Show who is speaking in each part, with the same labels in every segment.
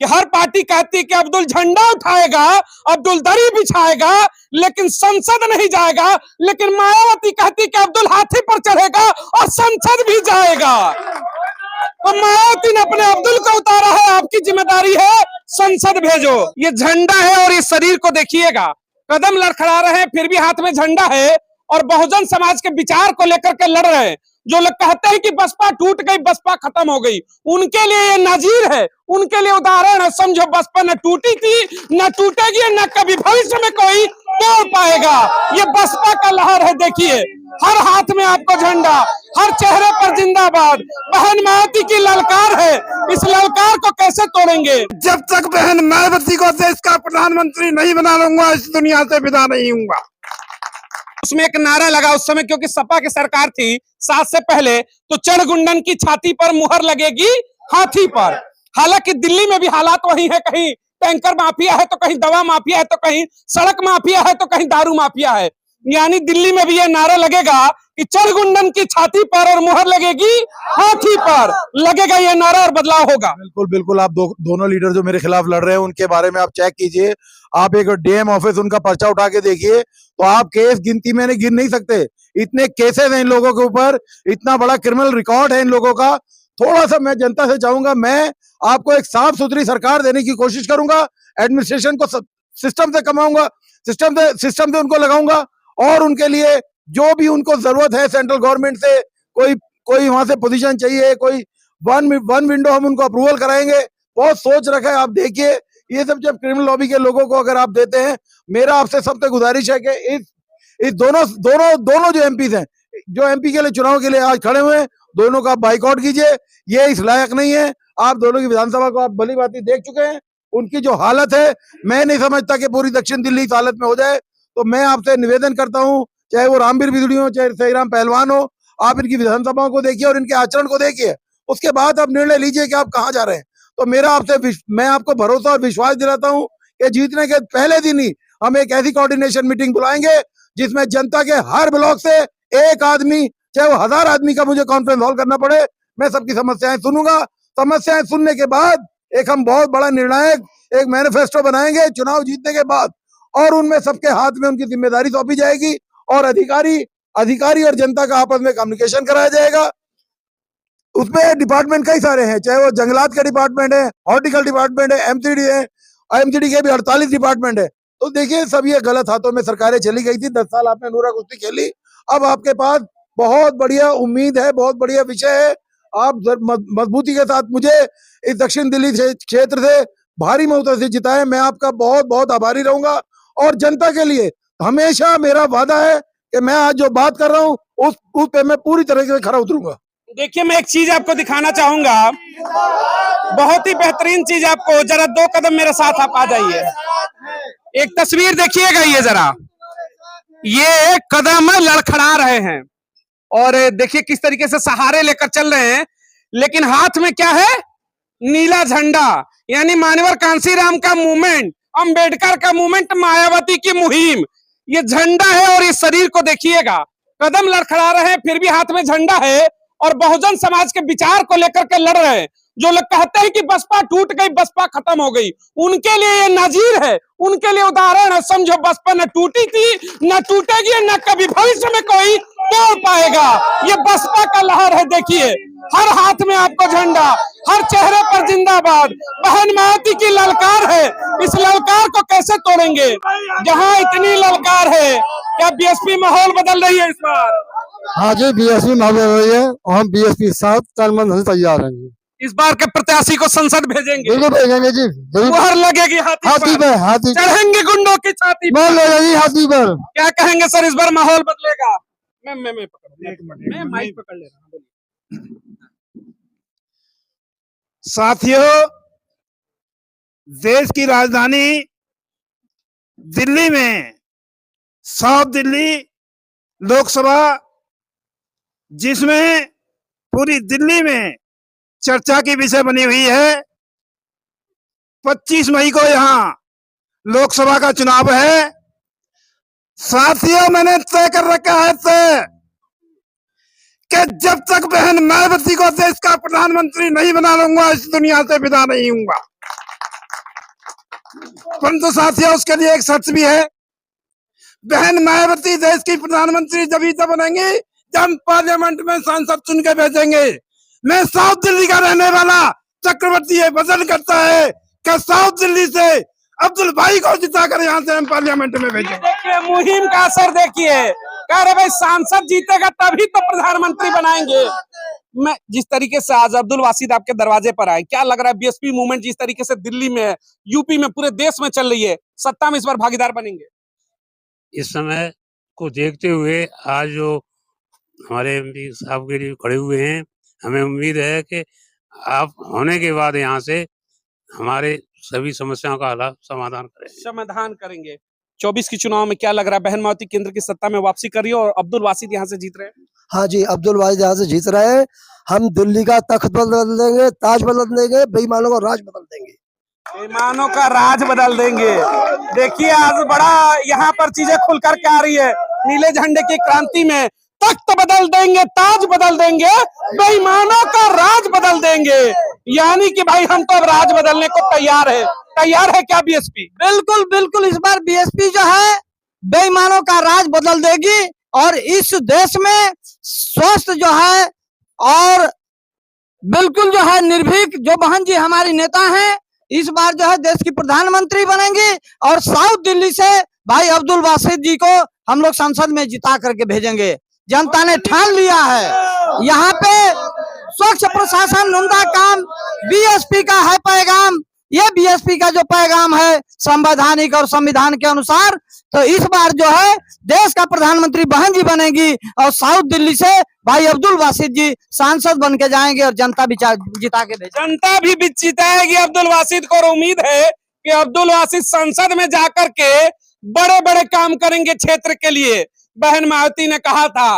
Speaker 1: कि हर पार्टी कहती है कि अब्दुल झंडा उठाएगा, अब्दुल दरी बिछाएगा, लेकिन संसद नहीं जाएगा। लेकिन मायावती कहती कि अब्दुल हाथी पर चढ़ेगा और संसद भी जाएगा। तो मायावती ने अपने अब्दुल को उतारा है, आपकी जिम्मेदारी है संसद भेजो। ये झंडा है और इस शरीर को देखिएगा, कदम लड़खड़ा रहे हैं फिर भी हाथ में झंडा है और बहुजन समाज के विचार को लेकर के लड़ रहे हैं। जो लोग कहते हैं कि बसपा टूट गई, बसपा खत्म हो गई, उनके लिए ये नजीर है, उनके लिए उदाहरण है। समझो बसपा न टूटी थी, न टूटेगी, न कभी भविष्य में कोई तोड़ पाएगा। ये बसपा का लहर है। देखिए हर हाथ में आपको झंडा, हर चेहरे पर जिंदाबाद। बहन मायावती की ललकार है, इस ललकार को कैसे तोड़ेंगे?
Speaker 2: जब तक बहन मायावती को देश का प्रधानमंत्री नहीं बना लूंगा, इस दुनिया से विदा नहीं हूंगा।
Speaker 1: उसमें एक नारा लगा उस समय, क्योंकि सपा की सरकार थी 7 से पहले, तो चढ़ गुंडन की छाती पर मुहर लगेगी हाथी पर। हालांकि दिल्ली में भी हालात वही है, कहीं टैंकर माफिया है तो कहीं दवा माफिया है तो कहीं सड़क माफिया है तो कहीं दारू माफिया है। यानी दिल्ली में भी ये नारा लगेगा कि चढ़ गुंडन की छाती पर और मुहर लगेगी हाथी पर। लगेगा ये नारा और बदलाव होगा।
Speaker 2: बिल्कुल बिल्कुल। आप दोनों लीडर जो मेरे खिलाफ लड़ रहे हैं उनके बारे में आप चेक कीजिए। आप एक डीएम ऑफिस उनका पर्चा उठा के देखिए तो आप केस गिनती में गिन नहीं सकते। इतने केसेस हैं इन लोगों के ऊपर, इतना बड़ा क्रिमिनल रिकॉर्ड है इन लोगों का। थोड़ा सा मैं जनता से चाहूंगा, मैं आपको एक साफ सुथरी सरकार देने की कोशिश करूंगा। एडमिनिस्ट्रेशन को सिस्टम से कमाऊंगा, सिस्टम से उनको लगाऊंगा और उनके लिए जो भी उनको जरूरत है सेंट्रल गवर्नमेंट से, कोई वहां से पोजीशन चाहिए, कोई वन विंडो हम उनको अप्रूवल कराएंगे। बहुत सोच रखा है। आप देखिए ये सब जब क्रिमिनल लॉबी के लोगों को अगर आप देते हैं, मेरा आपसे सबसे गुजारिश है कि इस दोनों जो एमपीज हैं, जो एमपी के लिए चुनाव के लिए आज खड़े हुए हैं, दोनों का बाइकआउट कीजिए। ये इस लायक नहीं है। आप दोनों की विधानसभा को आप भली भांति देख चुके हैं। उनकी जो हालत है, मैं नहीं समझता कि पूरी दक्षिण दिल्ली इस हालत में हो जाए। तो मैं आपसे निवेदन करता हूं, चाहे वो रामवीर बिजड़ी हो, चाहे सहीराम पहलवान हो, आप इनकी विधानसभाओं को देखिए और इनके आचरण को देखिए, उसके बाद आप निर्णय लीजिए कि आप कहां जा रहे हैं। तो मैं आपको भरोसा और विश्वास दिलाता हूं कि जीतने के पहले दिन ही हम एक ऐसी कोऑर्डिनेशन मीटिंग बुलाएंगे जिसमें जनता के हर ब्लॉक से एक आदमी, चाहे वो 1000 आदमी का मुझे कॉन्फ्रेंस हॉल करना पड़े, मैं सबकी समस्याएं सुनूंगा। समस्याएं सुनने के बाद एक हम बहुत बड़ा निर्णायक एक मैनिफेस्टो बनाएंगे चुनाव जीतने के बाद, और उनमें सबके हाथ में उनकी जिम्मेदारी सौंपी जाएगी और अधिकारी और जनता का आपस में कम्युनिकेशन कराया जाएगा। उसमें डिपार्टमेंट कई सारे हैं, चाहे वो जंगलात का डिपार्टमेंट है, हॉर्टिकल डिपार्टमेंट है, एमसीडी है, एमसीडी के भी 48 डिपार्टमेंट है। तो देखिए सब ये गलत हाथों में सरकारें चली गई थी। 10 साल आपने नूरा कुश्ती खेली, अब आपके पास बहुत बढ़िया उम्मीद है, बहुत बढ़िया विषय है। आप मजबूती के साथ मुझे इस दक्षिण दिल्ली क्षेत्र से भारी ममता से जिताए, मैं आपका बहुत बहुत आभारी रहूंगा। और जनता के लिए हमेशा मेरा वादा है कि मैं आज जो बात कर रहा हूँ उस पे मैं पूरी तरह से खरा उतरूंगा।
Speaker 1: देखिए मैं एक चीज आपको दिखाना चाहूंगा, बहुत ही बेहतरीन चीज। आपको जरा 2 कदम मेरे साथ आप आ जाइए, एक तस्वीर देखिएगा। ये जरा ये कदम लड़खड़ा रहे हैं और देखिए किस तरीके से सहारे लेकर चल रहे हैं, लेकिन हाथ में क्या है? नीला झंडा। यानी मानवर कांसीराम का मूवमेंट, अंबेडकर का मूवमेंट, मायावती की मुहिम, ये झंडा है। और इस शरीर को देखिएगा, कदम लड़खड़ा रहे हैं फिर भी हाथ में झंडा है और बहुजन समाज के विचार को लेकर के लड़ रहे हैं। जो लोग कहते हैं कि बसपा टूट गई, बसपा खत्म हो गई, उनके लिए ये नजीर है, उनके लिए उदाहरण है। समझो बसपा न टूटी थी, न टूटेगी, न कभी भविष्य में कोई तोड़ पाएगा। ये बसपा का लहर है। देखिए हर हाथ में आपको झंडा, हर चेहरे पर जिंदाबाद। बहन मायावती की ललकार है, इस ललकार को कैसे तोड़ेंगे? जहां इतनी ललकार है, क्या बीएसपी माहौल बदल रही है इस बार?
Speaker 3: हाँ जी, बीएसपी माहौल बदल रही है और हम बीएसपी के साथ तन मन से तैयार हैं।
Speaker 1: इस बार के प्रत्याशी को संसद भेजेंगे?
Speaker 3: बिल्कुल भेजेंगे जी।
Speaker 1: मुहर लगेगी हाथी पर,
Speaker 3: हाथी
Speaker 1: चढ़ेंगे गुंडों की छाती पर,
Speaker 3: हाथी पर।
Speaker 1: क्या कहेंगे सर, इस बार माहौल बदलेगा? मैं पकड़, माइक पकड़ ले रहा हूं।
Speaker 2: साथियों, देश की राजधानी दिल्ली में साउथ दिल्ली लोकसभा, जिसमें पूरी दिल्ली में चर्चा की विषय बनी हुई है, 25 मई को यहाँ लोकसभा का चुनाव है। साथियों, मैंने तय कर रखा है कि जब तक बहन मायावती को देश का प्रधानमंत्री नहीं बना लूंगा, इस दुनिया से विदा नहीं हूंगा। परंतु साथियों उसके लिए एक शर्त भी है। बहन मायावती देश की प्रधानमंत्री जब तब बनेंगी जब हम पार्लियामेंट में सांसद चुन के भेजेंगे। मैं साउथ दिल्ली का रहने वाला चक्रवर्ती ये वजन करता है कि साउथ दिल्ली से अब्दुल भाई को जिताकर यहाँ से हम पार्लियामेंट में भेजेंगे।
Speaker 1: देखिए मुहिम का असर देखिए, कह रहे भाई सांसद जीतेगा तभी तो प्रधानमंत्री बनाएंगे। मैं जिस तरीके से आज अब्दुल वासिद आपके दरवाजे पर आए, क्या लग रहा है बीएसपी मूवमेंट जिस तरीके से दिल्ली में है, यूपी में, पूरे देश में चल रही है, सत्ता में इस बार भागीदार बनेंगे?
Speaker 4: इस समय को देखते हुए आज जो हमारे एमपी साहब के लिए खड़े हुए हैं, हमें उम्मीद है कि आप होने के बाद यहाँ से हमारे सभी समस्याओं का
Speaker 1: समाधान करेंगे। 24 की चुनाव में क्या लग रहा है, बहन मायावती केंद्र की सत्ता में वापसी कर रही है और अब्दुल वासिद यहाँ से जीत रहे हैं?
Speaker 3: हाँ जी, अब्दुल वाहिद यहाँ से जीत रहे हैं। हम दिल्ली का तख्त बदल देंगे, ताज बदल देंगे, बेईमानों का राज बदल देंगे।
Speaker 1: बेईमानों का राज बदल देंगे। देखिए आज बड़ा यहाँ पर चीजें खुल कर के आ रही है। नीले झंडे की क्रांति में तख्त बदल देंगे, ताज बदल देंगे, बेईमानों का राज बदल देंगे। यानी कि भाई हम तो अब राज बदलने को तैयार है। तैयार है क्या बीएसपी?
Speaker 5: बिल्कुल बिल्कुल, इस बार बीएसपी जो है बेईमानों का राज बदल देगी और इस देश में स्वस्थ जो है और बिल्कुल जो है निर्भीक जो बहन जी हमारी नेता हैं, इस बार जो है देश की प्रधानमंत्री बनेंगी और साउथ दिल्ली से भाई अब्दुल वासिद जी को हम लोग संसद में जिता करके भेजेंगे। जनता ने ठान लिया है। यहाँ पे स्वच्छ प्रशासन उमदा काम बीएसपी का है पैगाम। ये बीएसपी का जो पैगाम है संवैधानिक और संविधान के अनुसार, तो इस बार जो है देश का प्रधानमंत्री बहन जी बनेगी और साउथ दिल्ली से भाई अब्दुल वासिद जी सांसद बन के जाएंगे और जनता भी जिता के भेजेगी।
Speaker 1: जनता भी जिताएगी अब्दुल वासिद को और उम्मीद है कि अब्दुल वासिद संसद में जाकर के बड़े बड़े काम करेंगे क्षेत्र के लिए। बहन मायावती ने कहा था,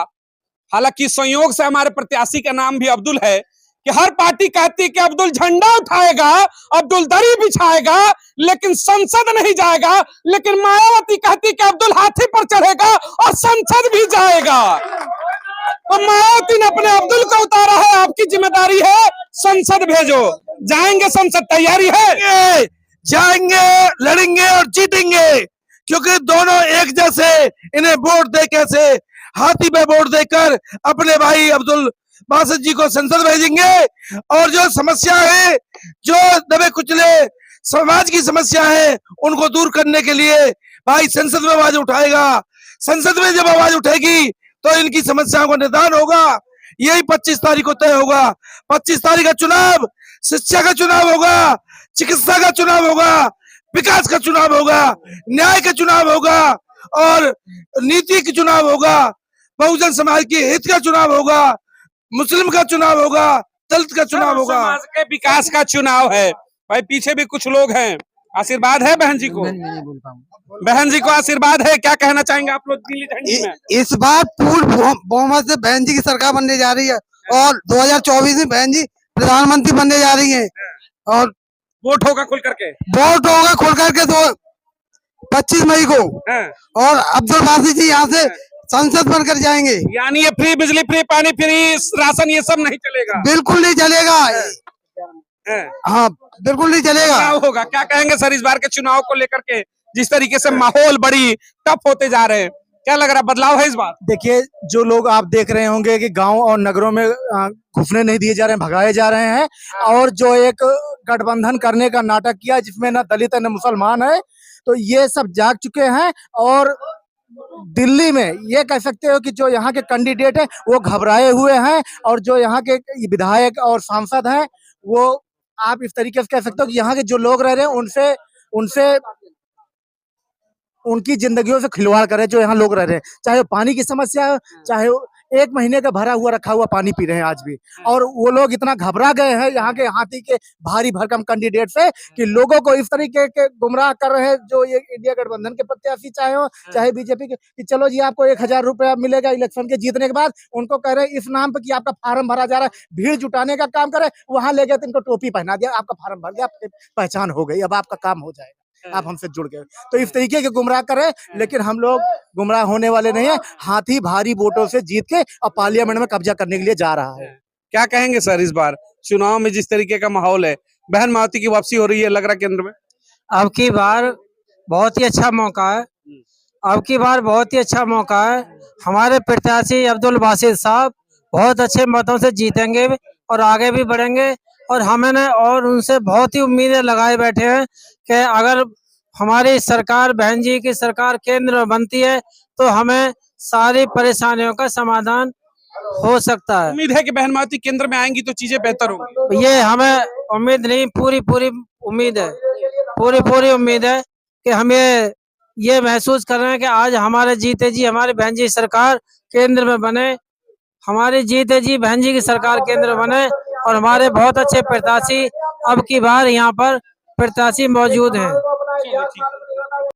Speaker 1: हालांकि संयोग से हमारे प्रत्याशी का नाम भी अब्दुल है, कि हर पार्टी कहती है कि अब्दुल झंडा उठाएगा, अब्दुल दरी बिछाएगा, लेकिन संसद नहीं जाएगा। लेकिन मायावती कहती कि अब्दुल हाथी पर चढ़ेगा और संसद भी जाएगा। तो मायावती ने अपने अब्दुल को उतारा है, आपकी जिम्मेदारी है, संसद भेजो। जाएंगे संसद, तैयारी है?
Speaker 2: जाएंगे, लड़ेंगे और जीतेंगे, क्योंकि दोनों एक जैसे। इन्हें वोट दे कैसे हाथी पे वोट देकर अपने भाई अब्दुल वासिद जी को संसद भेजेंगे। और जो समस्या है, जो दबे कुचले समाज की समस्या है, उनको दूर करने के लिए भाई संसद में आवाज उठाएगा। संसद में जब आवाज उठेगी तो इनकी समस्याओं का निदान होगा। यही 25 तारीख को तय होगा। 25 तारीख का चुनाव शिक्षा का चुनाव होगा, चिकित्सा का चुनाव होगा, विकास का चुनाव होगा, न्याय का चुनाव होगा और नीति का चुनाव होगा, बहुजन समाज के हित का चुनाव होगा, मुस्लिम का चुनाव होगा, दलित का चुनाव होगा,
Speaker 1: समाज के विकास का चुनाव है। भाई पीछे भी कुछ लोग हैं, आशीर्वाद है बहन जी को? बहन जी को आशीर्वाद है, क्या कहना चाहेंगे आप लोग नीली झंडी में?
Speaker 3: इस बार पूर्ण बहुमत से बहन जी की सरकार बनने जा रही है और 2024 में बहन जी प्रधानमंत्री बनने जा रही है और
Speaker 1: वोट होगा खुल करके?
Speaker 3: वोट होगा खुल करके 25 मई को और अब्दुल वासिद जी यहाँ से संसद बनकर जाएंगे।
Speaker 1: यानी ये फ्री बिजली, फ्री पानी, फ्री राशन, ये सब नहीं चलेगा?
Speaker 3: बिल्कुल नहीं चलेगा। हाँ बिल्कुल नहीं चलेगा।
Speaker 1: क्या होगा, क्या कहेंगे सर इस बार के चुनाव को लेकर के? जिस तरीके से माहौल बड़ी टफ होते जा रहे हैं, क्या लग रहा है बदलाव है इस बार?
Speaker 6: देखिए, जो लोग आप देख रहे होंगे कि गांव और नगरों में घुसने नहीं दिए जा रहे हैं, भगाए जा रहे हैं, और जो एक गठबंधन करने का नाटक किया जिसमें न दलित है न मुसलमान है, तो ये सब जाग चुके हैं। और दिल्ली में ये कह सकते हो कि जो यहाँ के कैंडिडेट हैं वो घबराए हुए हैं और जो यहाँ के विधायक और सांसद हैं वो आप इस तरीके से कह सकते हो कि यहाँ के जो लोग रह रहे हैं उनसे उनकी जिंदगियों से खिलवाड़ करे जो यहाँ लोग रह रहे हैं। चाहे वो पानी की समस्या हो, चाहे वो 1 महीने का भरा हुआ रखा हुआ पानी पी रहे हैं आज भी, और वो लोग इतना घबरा गए हैं यहाँ के हाथी के भारी भरकम कैंडिडेट से कि लोगों को इस तरीके के गुमराह कर रहे हैं जो ये इंडिया गठबंधन के प्रत्याशी चाहे हो चाहे बीजेपी के, कि चलो जी आपको 1000 रुपया मिलेगा इलेक्शन के जीतने के बाद। उनको कह रहे हैं इस नाम पर कि आपका फार्म भरा जा रहा है, भीड़ जुटाने का काम करे, वहां ले गए तो इनको टोपी पहना दिया, आपका फार्म भर गया, आपकी पहचान हो गई, अब आपका काम हो जाएगा, आप हमसे जुड़ गए। तो इस तरीके के गुमराह कर रहे हैं, लेकिन हम लोग गुमराह होने वाले नहीं है। हाथी भारी वोटों से जीत के और पार्लियामेंट में कब्जा करने के लिए जा रहा है।
Speaker 1: क्या कहेंगे सर इस बार चुनाव में जिस तरीके का माहौल है, बहन मायावती की वापसी हो रही है, लग रहा केंद्र में?
Speaker 5: अब की बार बहुत ही अच्छा मौका है। अब की बार बहुत ही अच्छा मौका है। हमारे प्रत्याशी अब्दुल बासित साहब बहुत अच्छे मतों से जीतेंगे और आगे भी बढ़ेंगे। और हमने और उनसे बहुत ही उम्मीदें लगाए बैठे हैं कि अगर हमारी सरकार, बहन जी की सरकार केंद्र में बनती है तो हमें सारी परेशानियों का समाधान हो सकता है।
Speaker 1: उम्मीद है कि बहन मायावती केंद्र में आएंगी तो चीजें बेहतर होंगी।
Speaker 5: ये हमें उम्मीद नहीं, पूरी पूरी उम्मीद है, पूरी पूरी उम्मीद है कि हम ये महसूस कर रहे हैं कि आज हमारे जीते जी हमारी बहन जी सरकार केंद्र में बने, हमारी जीते जी बहन जी की सरकार केंद्र में बने और हमारे बहुत अच्छे प्रत्याशी अब की बार यहाँ पर प्रत्याशी मौजूद हैं।